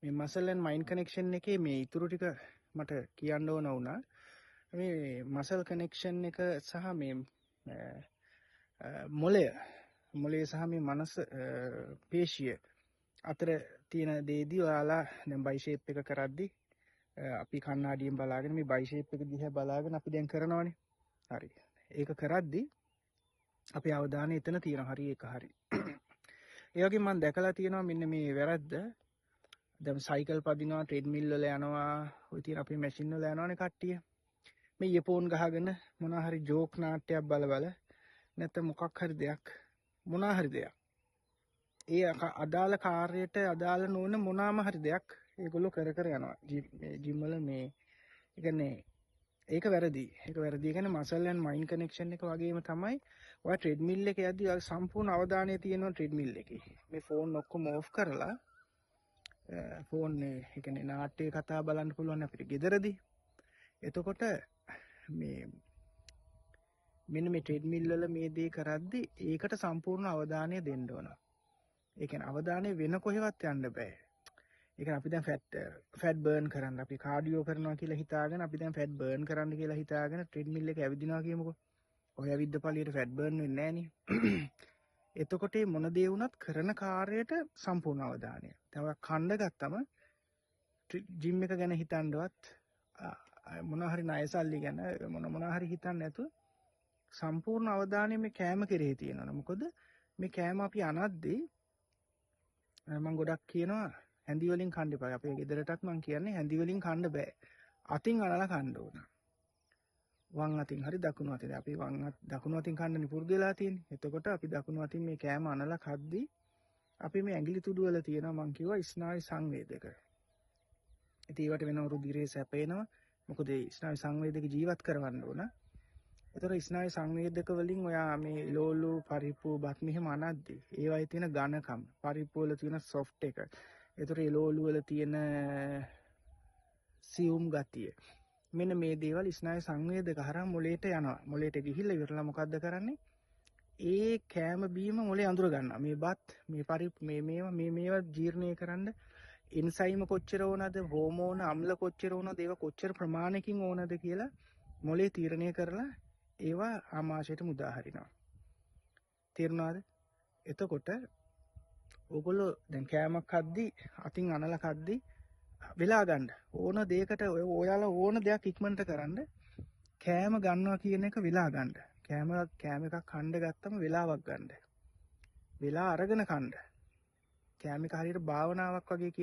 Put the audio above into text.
මේ muscle and mind connection එකේ මේ ඊතුරු ටික මට කියන්න ඕන වුණා. මේ muscle connection එක සහ මේ මොළය සහ මේ මනස පේශිය අතර තියෙන දේදී ඔයාලා දැන් බයිෂේප් එක කරද්දි අපි කණ්ණාඩියෙන් බලාගෙන මේ බයිෂේප් එක දිහා බලාගෙන අපි දැන් කරනවනේ. හරි. ඒක කරද්දි අපේ අවධානය එතන තියෙනවා. හරි ඒක හරි. ඒ වගේ මම දැකලා තියෙනවා මෙන්න මේ වැරද්ද. දැන් සයිකල් පදිනවා, ට්‍රෙඩ්මිල් වල යනවා, ඔය තියෙන අපේ මැෂින් වල යනවනේ කට්ටිය. මේ ඉයර්ෆෝන් ගහගෙන මොනවා හරි ජෝක් නාට්‍යයක් බල නැත්නම් මොකක් හරි දෙයක් මොනවා හරි දෙයක්. ඒ අදාළ කාර්යයට අදාළ නොවන මොනවාම හරි දෙයක් ඒගොල්ලෝ කර යනවා. ජිම් වල මේ ඒ කියන්නේ ඒක වැරදි. ඒක වැරදි. කියන්නේ muscle and mind connection එක වගේම තමයි ඔය ට්‍රෙඩ්මිල් එකේ යද්දී ඔය සම්පූර්ණ අවධානය තියෙනවා ට්‍රෙඩ්මිල් එකේ. මේ ෆෝන් ඔක්කොම ඕෆ් කරලා ෆෝන් ඒ කියන්නේ නාට්‍ය කතා බලන්න පුළුවන් අපිට ගෙදරදී. එතකොට මේ මෙන්න මේ ට්‍රෙඩ්මිල් වල මේ දේ කරද්දී ඒකට සම්පූර්ණ අවධානය දෙන්න ඕන. ඒ කියන්නේ අවධානය වෙන කොහෙවත් යන්න බෑ. ඒ කියන්නේ අපි දැන් ෆැට් බර්න් කරන්න අපි කාඩියෝ කරනවා කියලා හිතාගෙන අපි දැන් ෆැට් බර්න් කරන්න කියලා හිතාගෙන ට්‍රෙඩ්මිල් එක ඇවිදිනවා කියමුකෝ. ඔය ඇවිද්ද පළියට ෆැට් බර්න් වෙන්නේ නෑනේ. එතකොට මේ මොන දේ වුණත් කරන කාර්යයට සම්පූර්ණ අවධානය. දැන් ඔය කණ්ඩ ගත්තම ජිම් එක ගැන හිතන්නවත් මොනවා හරි ණය සල්ලි ගැන මොනවා හරි හිතන්නේ නැතුව සම්පූර්ණ අවධානය මේ කෑම කෙරෙහි තියෙනවා. මොකද මේ කෑම අපි අනද්දී මම ගොඩක් කියනවා හැඳි වලින් කන්න එපා. අපේ ගෙදරටත් මම කියන්නේ හැඳි වලින් කන්න බෑ. අතින් අනලා කන්න ඕන. වම් අතින් හරි දකුණු අතින්. අපි දකුණු අතින් කන්න පුරුදු වෙලා තියෙන්නේ. එතකොට අපි දකුණු අතින් මේ කෑම අනලා කද්දී අපි මේ ඇඟිලි තුඩු වල තියෙනවා මම කිව්වා ස්නායු සංවේදක. ඉතින් ඒවට වෙන රුධිරේ සැපේනවා. මොකද ඒ ස්නායු සංවේදක ජීවත් කරවන්න ඕන. ඒතර ස්නායු සංවේදක වලින් ඔයා මේ ලෝලු පරිප්පු බත් මෙහෙම අනද්දී ඒවයි තියෙන ඝනකම් පරිප්පු වල තියෙන සොෆ්ට් එක. ඒතර ඒ ලෝලු වල තියෙන සියුම් ගතිය. මෙන්න මේ දේවල් ස්නායු සංවේදක හරහා මොළයට යනවා. මොළයට ගිහිල්ලා ඉවරලා මොකද්ද කරන්නේ? ඒ කෑම බීම මොළේ අඳුර ගන්නවා. මේ බත් මේ පරිප්පු මේවා ජීර්ණය කරන්න එන්සයිම කොච්චර ඕනද, හෝමෝන අම්ල කොච්චර ඕනද, ඒවා කොච්චර ප්‍රමාණයකින් ඕනද කියලා මොළේ තීරණය කරලා ඒවා ආමාශයට මුදා හරිනවා. තේරුණාද? එතකොට ඕගොල්ලෝ දැන් කෑමක් කද්දී අතින් අනලා කද්දී වෙලා ගන්න ඕන දෙයකට ඔයාලා ඕන දෙයක් ඉක්මනට කරන්න කෑම ගන්නවා කියන එක වෙලා ගන්න. කෑම එකක් කන්න ගත්තම වෙලාවක් ගන්න. වෙලා අරගෙන කන්න. කෑම එක හරියට භාවනාවක් වගේ